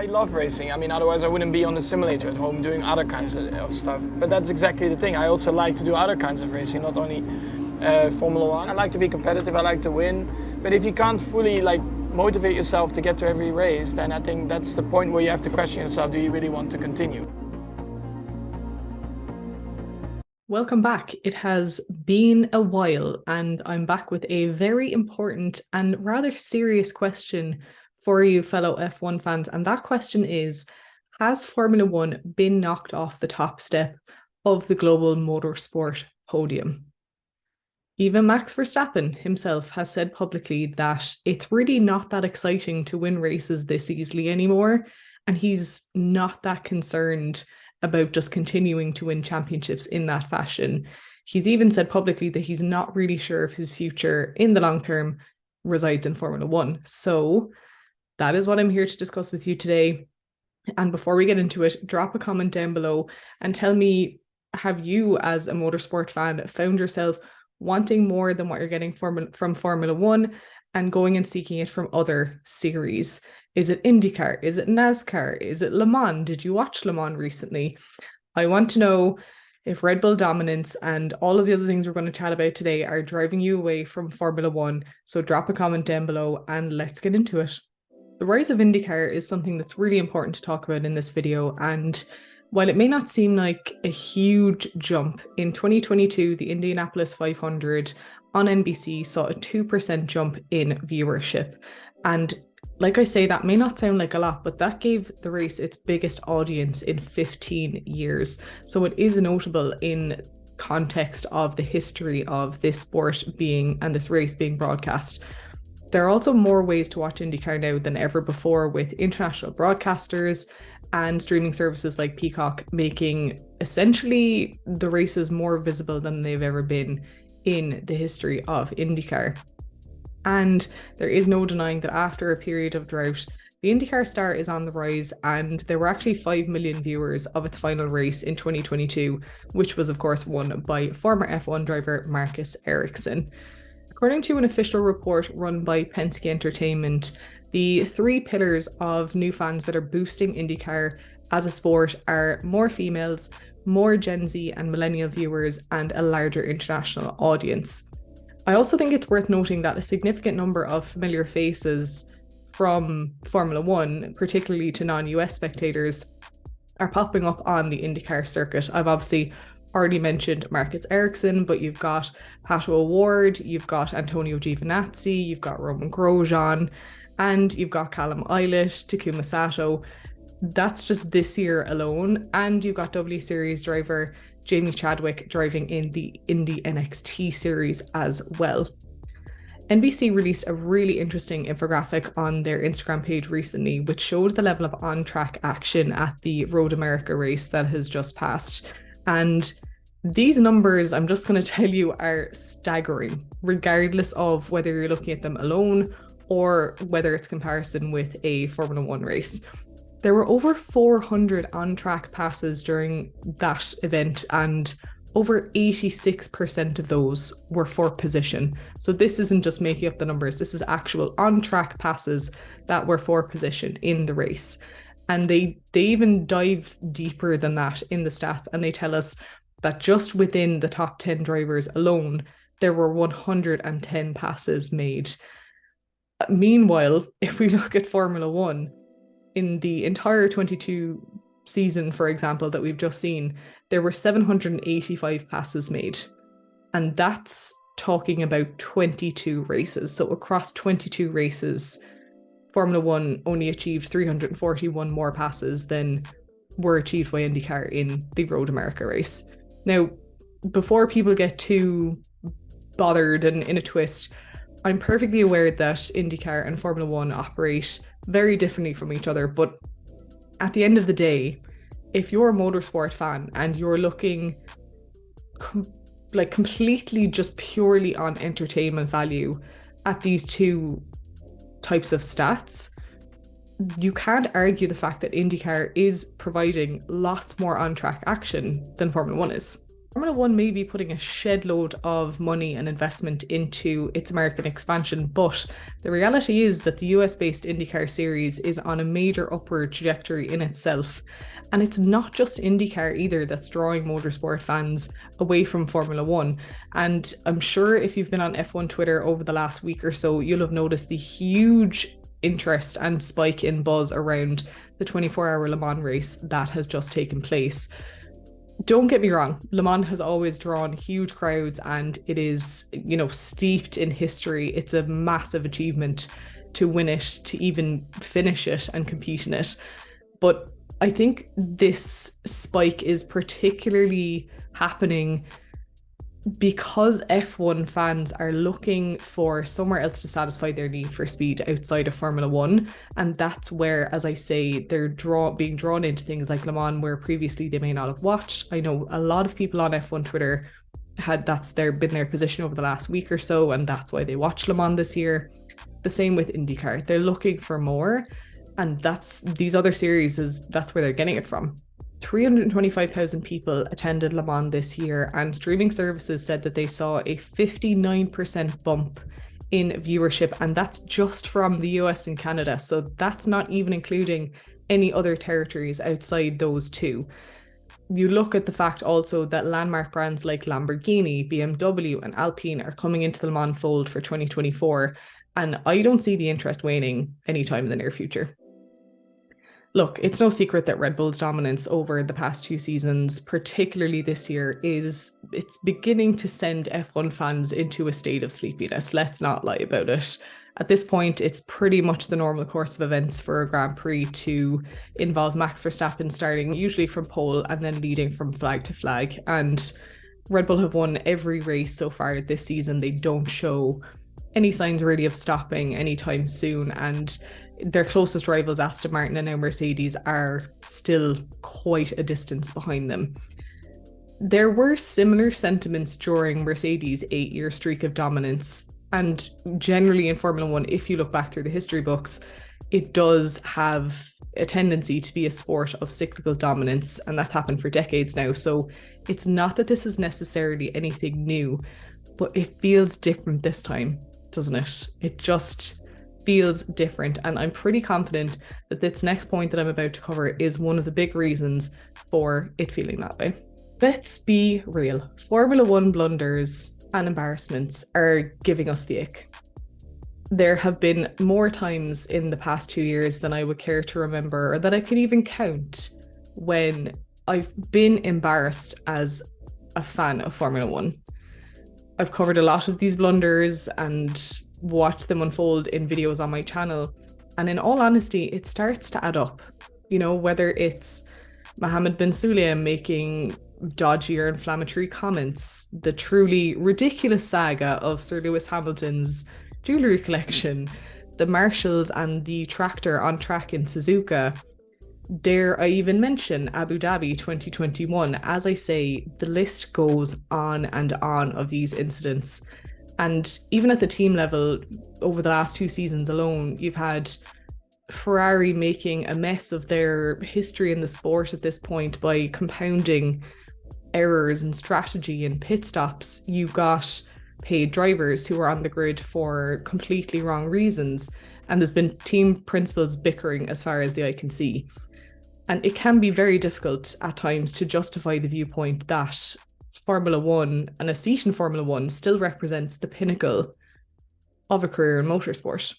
I love racing. I mean, otherwise I wouldn't be on the simulator at home doing other kinds of stuff. But that's exactly the thing. I also like to do other kinds of racing, not only Formula One. I like to be competitive, I like to win. But if you can't fully motivate yourself to get to every race, then I think that's the point where you have to question yourself, do you really want to continue? Welcome back. It has been a while, and I'm back with a very important and rather serious question for you, fellow F1 fans. And that question is, has Formula One been knocked off the top step of the global motorsport podium? Even Max Verstappen himself has said publicly that it's really not that exciting to win races this easily anymore, and he's not that concerned about just continuing to win championships in that fashion. He's even said publicly that he's not really sure if his future in the long term resides in Formula One. So that is what I'm here to discuss with you today. And before we get into it, drop a comment down below and tell me, have you as a motorsport fan found yourself wanting more than what you're getting from Formula One and going and seeking it from other series? Is it IndyCar? Is it NASCAR? Is it LeMans? Did you watch LeMans recently? I want to know if Red Bull dominance and all of the other things we're going to chat about today are driving you away from Formula One. So drop a comment down below and let's get into it. The rise of IndyCar is something that's really important to talk about in this video. And while it may not seem like a huge jump, in 2022, the Indianapolis 500 on NBC saw a 2% jump in viewership. And like I say, that may not sound like a lot, but that gave the race its biggest audience in 15 years. So it is notable in context of the history of this sport being and this race being broadcast. There are also more ways to watch IndyCar now than ever before, with international broadcasters and streaming services like Peacock making essentially the races more visible than they've ever been in the history of IndyCar. And there is no denying that after a period of drought, the IndyCar star is on the rise, and there were actually 5 million viewers of its final race in 2022, which was of course won by former F1 driver Marcus Ericsson. According to an official report run by Penske Entertainment, the 3 pillars of new fans that are boosting IndyCar as a sport are more females, more Gen Z and millennial viewers, and a larger international audience. I also think it's worth noting that a significant number of familiar faces from Formula One, particularly to non-US spectators, are popping up on the IndyCar circuit. I've obviously already mentioned Marcus Ericsson, but you've got Pato O'Ward, you've got Antonio Giovinazzi, you've got Roman Grosjean, and you've got Callum Ilott, Takuma Sato. That's just this year alone. And you've got W Series driver Jamie Chadwick driving in the Indy NXT series as well. NBC released a really interesting infographic on their Instagram page recently, which showed the level of on-track action at the Road America race that has just passed. And these numbers, I'm just going to tell you, are staggering, regardless of whether you're looking at them alone or whether it's comparison with a Formula One race. There were over 400 on-track passes during that event, and over 86% of those were for position. So this isn't just making up the numbers, this is actual on-track passes that were for position in the race. And they even dive deeper than that in the stats, and they tell us that just within the top 10 drivers alone, there were 110 passes made. Meanwhile, if we look at Formula One, in the entire 22 season, for example, that we've just seen, there were 785 passes made. And that's talking about 22 races. So across 22 races, Formula One only achieved 341 more passes than were achieved by IndyCar in the Road America race. Now, before people get too bothered and in a twist, I'm perfectly aware that IndyCar and Formula One operate very differently from each other, but at the end of the day, if you're a motorsport fan and you're looking completely just purely on entertainment value at these two types of stats, you can't argue the fact that IndyCar is providing lots more on-track action than Formula One is. Formula One may be putting a shed load of money and investment into its American expansion, but the reality is that the US-based IndyCar series is on a major upward trajectory in itself. And it's not just IndyCar either that's drawing motorsport fans away from Formula One. And I'm sure if you've been on F1 Twitter over the last week or so, you'll have noticed the huge interest and spike in buzz around the 24-hour Le Mans race that has just taken place. Don't get me wrong, Le Mans has always drawn huge crowds and it is, steeped in history. It's a massive achievement to win it, to even finish it and compete in it. But I think this spike is particularly happening because F1 fans are looking for somewhere else to satisfy their need for speed outside of Formula One. And that's where, as I say, they're being drawn into things like Le Mans, where previously they may not have watched. I know a lot of people on F1 Twitter been their position over the last week or so, and that's why they watched Le Mans this year. The same with IndyCar. They're looking for more, and these other series that's where they're getting it from. 325,000 people attended Le Mans this year, and streaming services said that they saw a 59% bump in viewership, and that's just from the US and Canada. So that's not even including any other territories outside those two. You look at the fact also that landmark brands like Lamborghini, BMW, and Alpine are coming into the Le Mans fold for 2024, and I don't see the interest waning anytime in the near future. Look, it's no secret that Red Bull's dominance over the past 2 seasons, particularly this year, it's beginning to send F1 fans into a state of sleepiness. Let's not lie about it. At this point, it's pretty much the normal course of events for a Grand Prix to involve Max Verstappen starting usually from pole and then leading from flag to flag. And Red Bull have won every race so far this season. They don't show any signs really of stopping anytime soon. And their closest rivals, Aston Martin and now Mercedes, are still quite a distance behind them. There were similar sentiments during Mercedes' 8-year streak of dominance. And generally in Formula One, if you look back through the history books, it does have a tendency to be a sport of cyclical dominance, and that's happened for decades now. So it's not that this is necessarily anything new, but it feels different this time, doesn't it? It just feels different, and I'm pretty confident that this next point that I'm about to cover is one of the big reasons for it feeling that way. Let's be real. Formula One blunders and embarrassments are giving us the ick. There have been more times in the past 2 years than I would care to remember, or that I could even count, when I've been embarrassed as a fan of Formula One. I've covered a lot of these blunders and watch them unfold in videos on my channel, and in all honesty, it starts to add up. Whether it's Mohammed bin Sulayem making dodgy or inflammatory comments, the truly ridiculous saga of Sir Lewis Hamilton's jewellery collection, the marshals and the tractor on track in Suzuka. Dare I even mention Abu Dhabi 2021? As I say, the list goes on and on of these incidents. And even at the team level, over the last 2 seasons alone, you've had Ferrari making a mess of their history in the sport at this point by compounding errors in strategy and pit stops. You've got paid drivers who are on the grid for completely wrong reasons. And there's been team principals bickering as far as the eye can see. And it can be very difficult at times to justify the viewpoint that Formula One and a seat in Formula One still represents the pinnacle of a career in motorsport.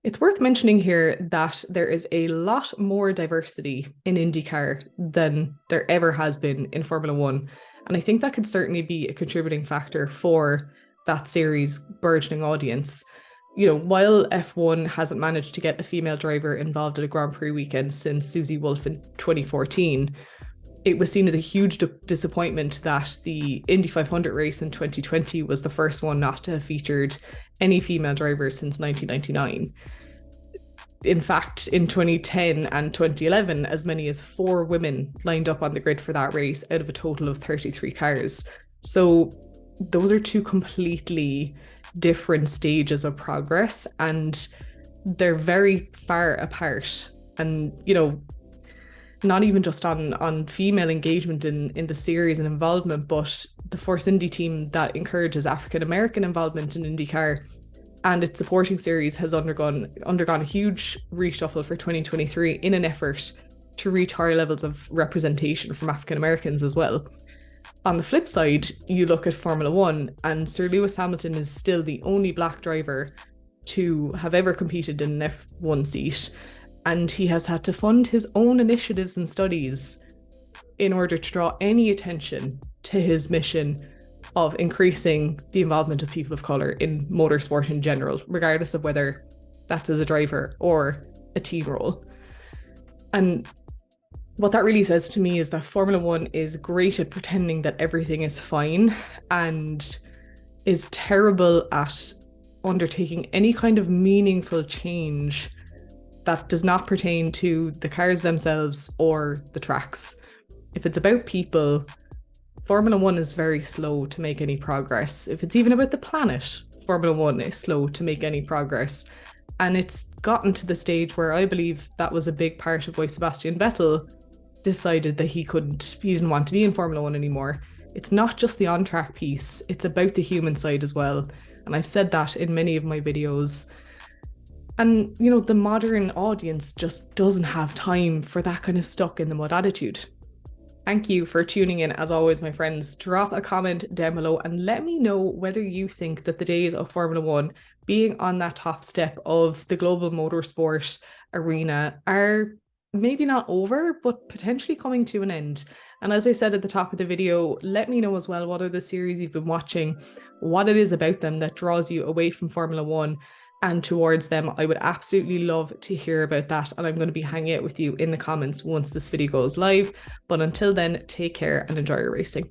It's worth mentioning here that there is a lot more diversity in IndyCar than there ever has been in Formula One. And I think that could certainly be a contributing factor for that series' burgeoning audience. While F1 hasn't managed to get a female driver involved at a Grand Prix weekend since Susie Wolff in 2014, it was seen as a huge disappointment that the Indy 500 race in 2020 was the first one not to have featured any female drivers since 1999. In fact, in 2010 and 2011, as many as 4 women lined up on the grid for that race out of a total of 33 cars. So those are 2 completely different stages of progress, and they're very far apart. And, not even just on female engagement in the series and involvement, but the Force Indy team that encourages African American involvement in IndyCar and its supporting series has undergone a huge reshuffle for 2023 in an effort to reach higher levels of representation from African Americans as well. On the flip side, you look at Formula One, and Sir Lewis Hamilton is still the only black driver to have ever competed in an F1 seat, and he has had to fund his own initiatives and studies in order to draw any attention to his mission of increasing the involvement of people of colour in motorsport in general, regardless of whether that's as a driver or a team role. And what that really says to me is that Formula One is great at pretending that everything is fine and is terrible at undertaking any kind of meaningful change that does not pertain to the cars themselves or the tracks. If it's about people, Formula One is very slow to make any progress. If it's even about the planet, Formula One is slow to make any progress. And it's gotten to the stage where I believe that was a big part of why Sebastian Vettel decided that he didn't want to be in Formula One anymore. It's not just the on-track piece, it's about the human side as well. And I've said that in many of my videos. And, you know, the modern audience just doesn't have time for that kind of stuck in the mud attitude. Thank you for tuning in. As always, my friends, drop a comment down below and let me know whether you think that the days of Formula One being on that top step of the global motorsport arena are maybe not over, but potentially coming to an end. And as I said at the top of the video, let me know as well, what are the series you've been watching, what it is about them that draws you away from Formula One and towards them. I would absolutely love to hear about that, and I'm going to be hanging out with you in the comments once this video goes live. But until then, take care and enjoy your racing.